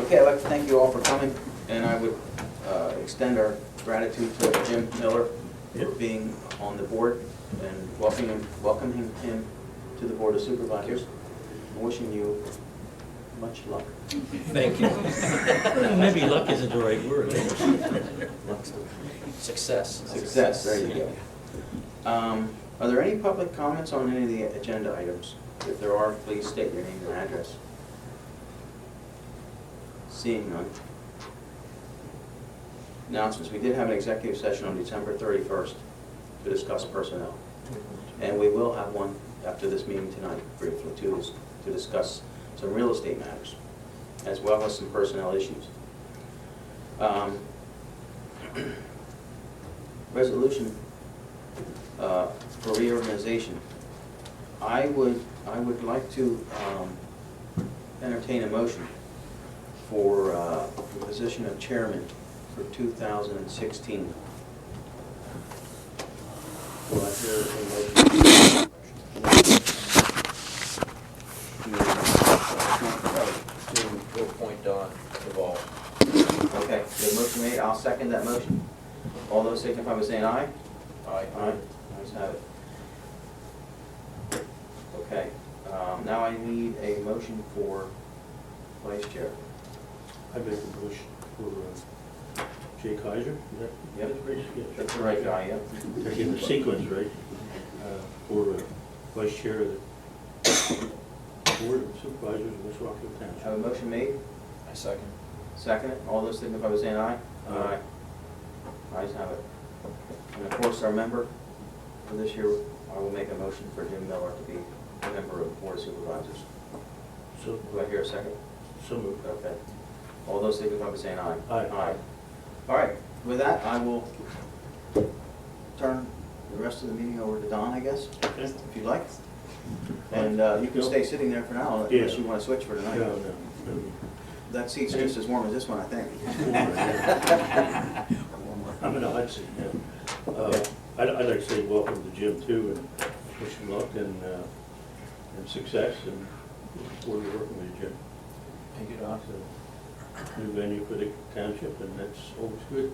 Okay, I'd like to thank you all for coming, and I would extend our gratitude to Jim Miller for being on the board and welcoming him to the Board of Supervisors, and wishing you much luck. Thank you. Maybe luck isn't the right word. Success. Success, there you go. Are there any public comments on any of the agenda items? If there are, please state your name and address. Seeing none. Announcements. We did have an executive session on December 31st to discuss personnel. And we will have one after this meeting tonight, briefly, to discuss some real estate matters, as well as some personnel issues. Resolution for reorganization. I would like to entertain a motion for the position of chairman for 2016. Will I hear a motion? To appoint Don Duvall. Okay, the motion made, I'll second that motion. All those signify by saying aye. Aye. Aye, ayes have it. Okay, now I need a motion for vice chair. I make a motion for Jay Kaiser, is that? Yep. Yeah. That's the right guy, yep. They're in the sequence, right? For vice chair of the Board of Supervisors of West Rockhill Township. Have a motion made, I second. second it, all those signify by saying aye. Aye. Ayes have it. And of course, our member for this year, I will make a motion for Jim Miller to be a member of the Board of Supervisors. So, Do I hear a second? so moved. Okay. All those signify by saying aye. Aye. Aye. All right, with that, I will turn the rest of the meeting over to Don, I guess, Okay. if you'd like. And you can stay sitting there for now, unless you want to switch for tonight. No. That seat's just as warm as this one, I think. I'm in a hot seat, yeah. I'd like to say welcome to Jim too, and wish him luck and success, and look forward to working with you, Jim. Thank you, Don. So, new venue for the township, and that's always good.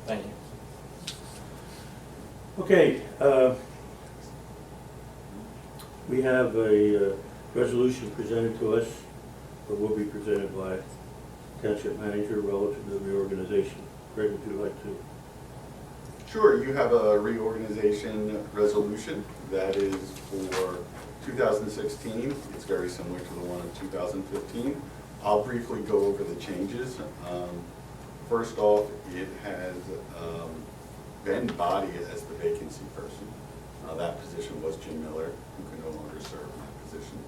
Thank you. Okay, we have a resolution presented to us, or will be presented by Township Manager relative to the reorganization. Greg, would you like to? Sure, you have a reorganization resolution that is for 2016. It's very similar to the one of 2015. I'll briefly go over the changes. First off, it has Ben Body as the vacancy person. That position was Jim Miller, who can no longer serve in that position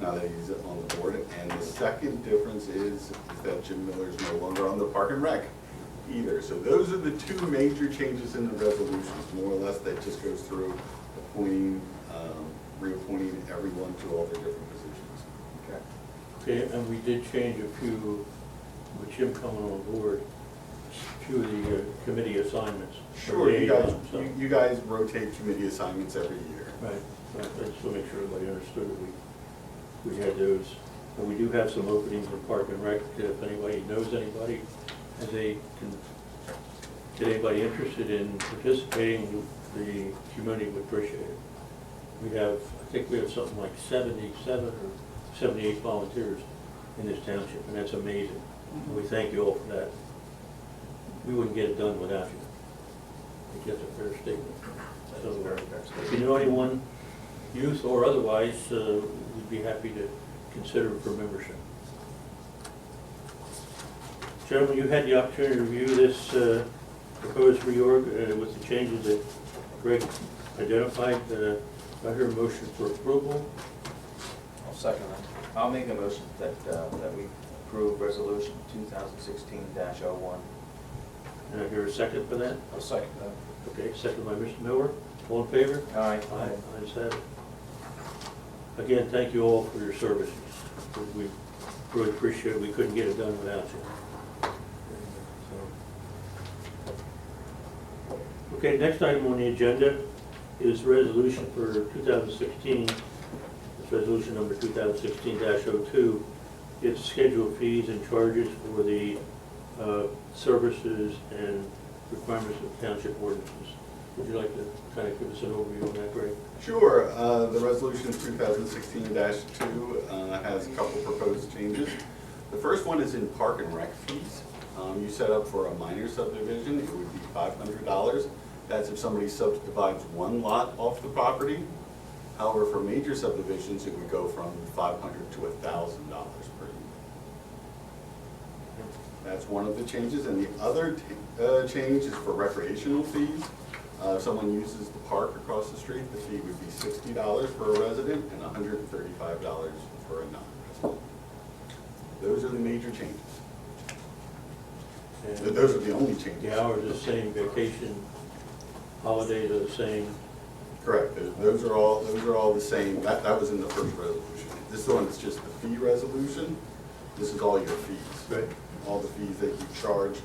now that he's on the board. And the second difference is that Jim Miller is no longer on the Park and Rec either. So those are the two major changes in the resolutions. More or less, that just goes through appointing, reappointing everyone to all their different positions. Okay. Okay, and we did change a few, with Jim coming on board, a few of the committee assignments. Sure, So- you guys rotate committee assignments every year. Right, I just want to make sure everybody understood that we had those. And we do have some openings in Park and Rec, if anybody knows anybody, as they can get anybody interested in participating, the community would appreciate it. We have, I think we have something like 77 or 78 volunteers in this township, and that's amazing. And we thank you all for that. We wouldn't get it done without you. I think that's a fair statement. So, if you know anyone, youth or otherwise, we'd be happy to consider for membership. Gentlemen, you had the opportunity to review this proposed reorg with the changes that Greg identified. I hear a motion for approval. I'll second that. I'll make a motion that we approve resolution 2016-01. And I hear a second for that. I'll second that. Okay, second by Mr. Miller. All in favor? Aye. Aye, ayes have it. Again, thank you all for your services. We really appreciate it. We couldn't get it done without you. Okay, next item on the agenda is resolution for 2016. It's resolution number 2016-02, it's scheduled fees and charges for the services and requirements of township ordinances. Would you like to kind of give us an overview on that, Greg? Sure, the resolution 2016-2 has a couple proposed changes. The first one is in park and rec fees. You set up for a minor subdivision, it would be $500. That's if somebody subdivides one lot off the property. However, for major subdivisions, it would go from $500 to $1,000 per unit. That's one of the changes, and the other change is for recreational fees. If someone uses the park across the street, the fee would be $60 for a resident and $135 for a non-resident. Those are the major changes. And Those are the only changes. the hours are the same, vacation, holidays are the same. Correct. Those are all the same. That was in the first resolution. This one is just the fee resolution. This is all your fees. Right. All the fees that you charge.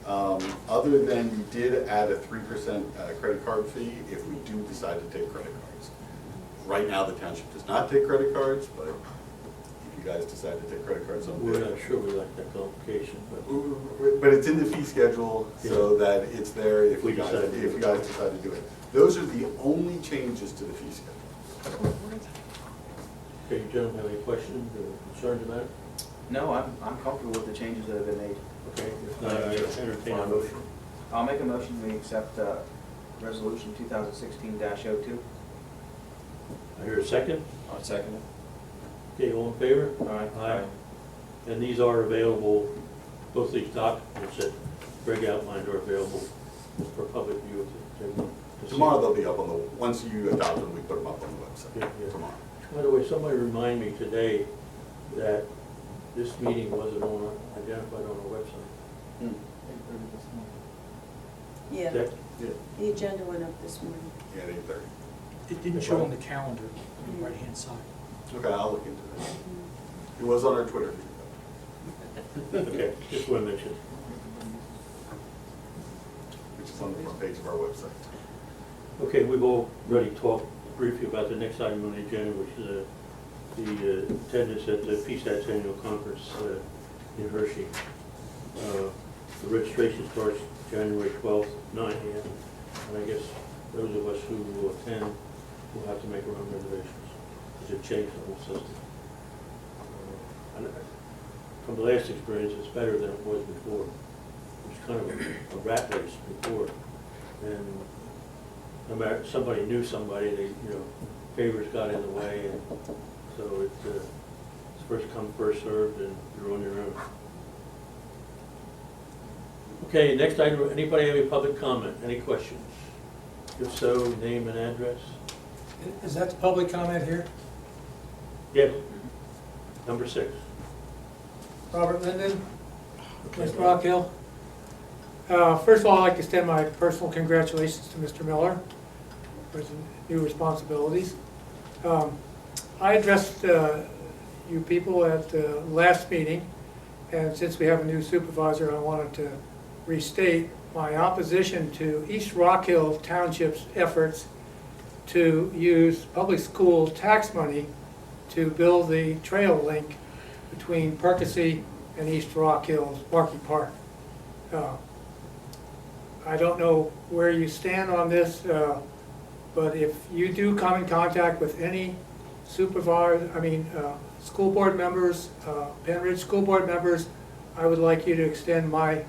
Other than you did add a 3% credit card fee if we do decide to take credit cards. Right now, the township does not take credit cards, but if you guys decide to take credit cards on We're not sure we like that complication, but But it's in the fee schedule so that it's there if We you guys decide to do it. decide to do it. Those are the only changes to the fee schedule. okay, you gentlemen have any questions or concerns about it? No, I'm comfortable with the changes that have been made. Okay, if not, I entertain a motion. I'll make a motion, we accept resolution 2016-02. I hear a second. I'll second it. Okay, all in favor? Aye. And these are available, both these documents that Greg outlined are available for public view to see. Tomorrow they'll be up on the, once you adopt them, we put them up on the Yeah, website yeah. tomorrow. By the way, somebody remind me today that this meeting wasn't identified on our website. Yeah, That- Yeah, the agenda went up this morning. yeah, 8:30. It didn't show on the calendar on the right-hand side. Okay, I'll look into that. It was on our Twitter feed, Okay, just want to mention. which is on the front page of our website. Okay, we've already talked briefly about the next item on the agenda, which is the attendance at the PSAT's annual conference in Hershey. The registration starts January 12th, 9 a.m. And I guess those of us who will attend will have to make our own reservations, because they've changed the whole system. And from the last experience, it's better than it was before. It was kind of a rat race before. And no matter, somebody knew somebody, they, favors got in the way, and so it's first come, first served, and you're on your own. Okay, next item, anybody have any public comment, any questions? If so, name and address. Is that the public comment here? Yes. Number 6. Robert Linden, West Rockhill. First of all, I'd like to extend my personal congratulations to Mr. Miller for his new responsibilities. I addressed you people at the last meeting, and since we have a new supervisor, I wanted to restate my opposition to East Rockhill Township's efforts to use public school tax money to build the trail link between Percy and East Rockhill's Markey Park. I don't know where you stand on this, but if you do come in contact with any school board members, Penn Ridge school board members, I would like you to extend my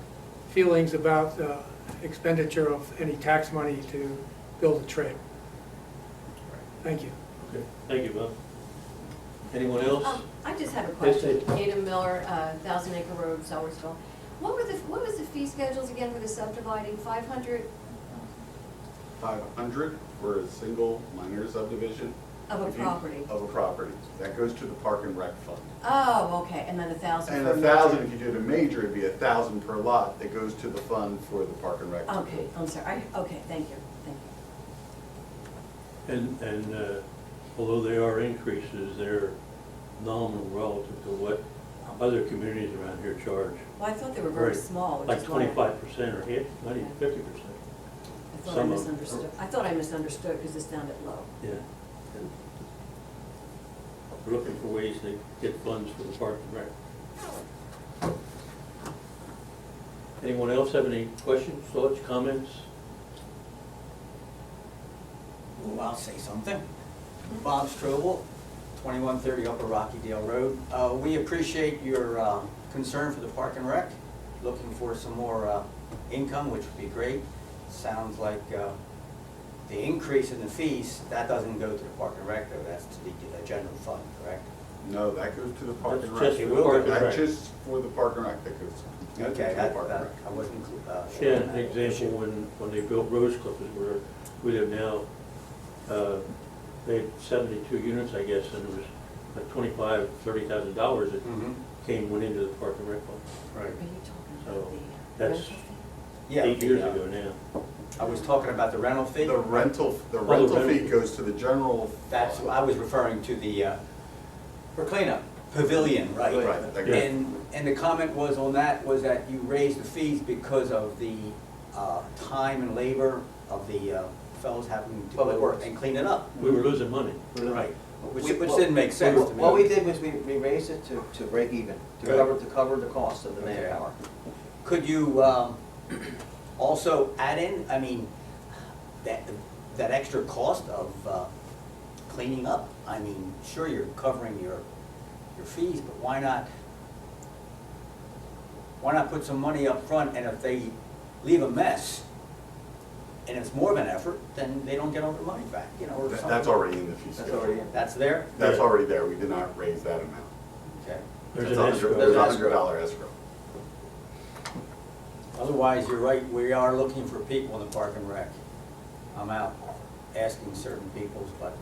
feelings about the expenditure of any tax money to build a trail. Thank you. Okay, thank you, Bob. Anyone else? I just have a Yes, question. Dave. Ada Miller, 1,000 Acre Road, Sowersville. What was the fee schedules again for the subdividing? 500 500 for a single minor subdivision. of a If you- property? Of a property. That goes to the Park and Rec Fund. Oh, okay, and then 1,000 And for a 1,000, major. if you did a major, it'd be 1,000 per lot that goes to the fund for the Park and Rec. to Okay, build. I'm sorry. Okay, thank you. And although they are increases, they're nominal relative to what other communities around here charge. Well, I thought they were very Right. small, which Like is why 25% or not even 50%. I thought I some of- misunderstood. I thought I misunderstood because it sounded low. Yeah. We're looking for ways to get funds for the Park and Rec. Anyone else have any questions, thoughts, comments? Well, I'll say something. Bob Strobel, 2130 Upper Rockydale Road. We appreciate your concern for the Park and Rec, looking for some more income, which would be great. Sounds like the increase in the fees, that doesn't go to the Park and Rec, though, that's to the general fund, correct? No, that goes to the Park and That's Rec. just for Park and That's Rec. just for the Park and Rec that goes completely Okay, to the that, Park and Rec. I wasn't. Yeah, an example, when they built Rose Cliff, is where we live now, they had 72 units, I guess, and it was like $25,000, $30,000 that went into the Park and Rec fund. Right. Are you talking So, about the that's rental fee? Yeah, 8 years the, ago now. I was talking about the rental fee. The rental rental fee fee. goes to the general. That's, I was referring to the, for cleanup, pavilion, right? Right, that Yeah. goes- And the comment was on that, was that you raised the fees because of the time and labor of the fellows having to Public go Works. and clean it up. We were losing money. Right, which We- didn't make sense to me. What we did was we raised it to break even, to Right. cover the cost of the Okay. manpower. Could you also add in, I mean, that extra cost of cleaning up? I mean, sure, you're covering your fees, but why not put some money up front, and if they leave a mess, and it's more of an effort, then they don't get all their money back, you know, or something? That's already in the fee That's schedule. already in. That's there? That's Yeah. already there, we did not raise that amount. Okay. There's It's an $100 escrow. There's There's a escrow. $100 escrow. Otherwise, you're right, we are looking for people in the Park and Rec. I'm out asking certain people, but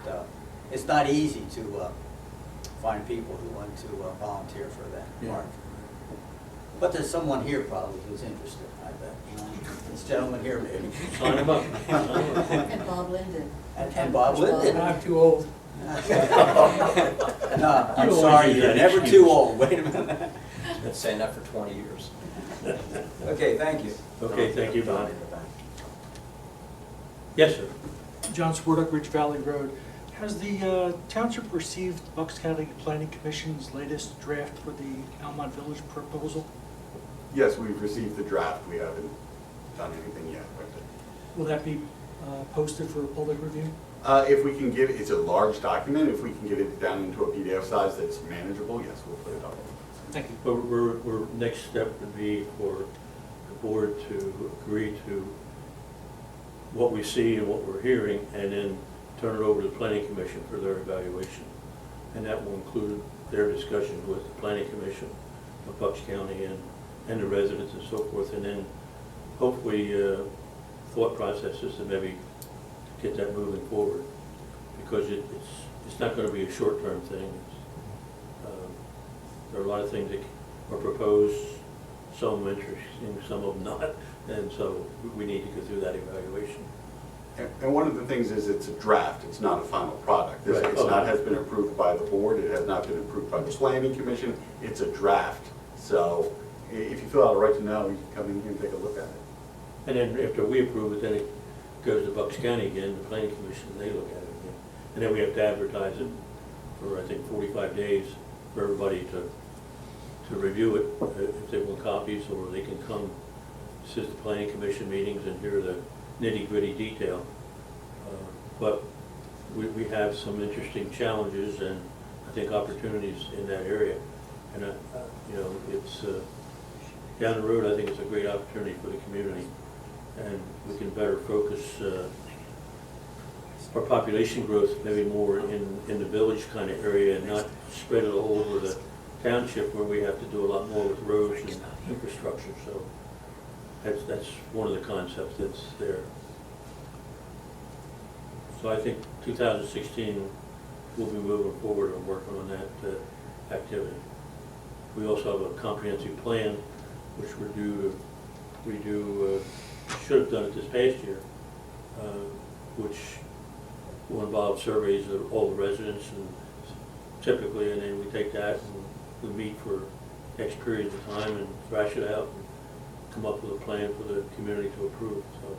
it's not easy to find people who want to volunteer for that Yeah. park. But there's someone here probably who's interested, I bet. You know, this gentleman here maybe. Sign him up. Sign him up. And Bob Linden. And Bob Linden. I'm too old. No, I'm You always sorry, use you're that never excuse. too old, wait a minute. Been saying that for 20 years. Okay, thank you. Okay, thank you, Bob. Yes, sir. John Sportuck, Ridge Valley Road. Has the township received Bucks County Planning Commission's latest draft for the Almont Village proposal? Yes, we've received the draft, we haven't done anything yet with it. Will that be posted for public review? If we can get, it's a large document, if we can get it down into a PDF size that's manageable, yes, we'll put it up. Thank you. But next step would be for the board to agree to what we see and what we're hearing, and then turn it over to the planning commission for their evaluation. And that will include their discussion with the planning commission of Bucks County and the residents and so forth, and then hopefully thought processes to maybe get that moving forward. Because it's not gonna be a short-term thing. There are a lot of things that are proposed, some interesting, some of them not, and so we need to go through that evaluation. And one of the things is it's a draft, it's not a final product. This, Right. it's not, has been approved by the board, it has not been approved by the planning commission, it's a draft. So if you fill out a right to know, you can come in here and take a look at it. And then after we approve it, then it goes to Bucks County again, the planning commission, and they look at it again. And then we have to advertise it for, I think, 45 days for everybody to review it, if they want copies, or they can come assist the planning commission meetings and hear the nitty-gritty detail. But we have some interesting challenges and I think opportunities in that area. And, you know, it's, down the road, I think it's a great opportunity for the community. And we can better focus our population growth maybe more in the village kind of area and not spread it all over the township where we have to do a lot more with roads and infrastructure. So that's one of the concepts that's there. So I think 2016, we'll be moving forward and working on that activity. We also have a comprehensive plan, which should have done it this past year, which will involve surveys of all the residents and typically, and then we take that and we meet for X period of time and thrash it out and come up with a plan for the community to approve. So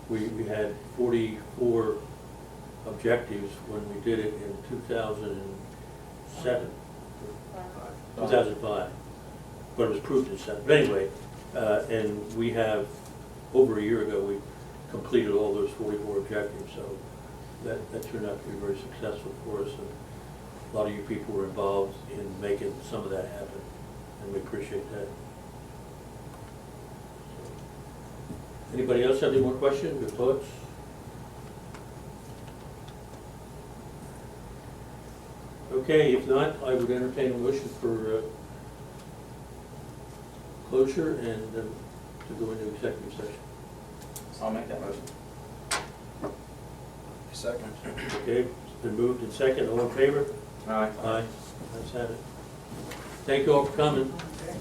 we had 44 objectives when we did it in 2007, 2005, but it was approved in 7. But anyway, And we have, over a year ago, we completed all those 44 objectives, so that turned out to be very successful for us. And a lot of you people were involved in making some of that happen, and we appreciate that. Anybody else have any more questions or thoughts? Okay, if not, I would entertain a motion for closure and to go into executive session. I'll make that motion. Second. Okay, it's been moved and second, all in favor? Aye. Aye, that's had it. Thank you all for coming. Okay.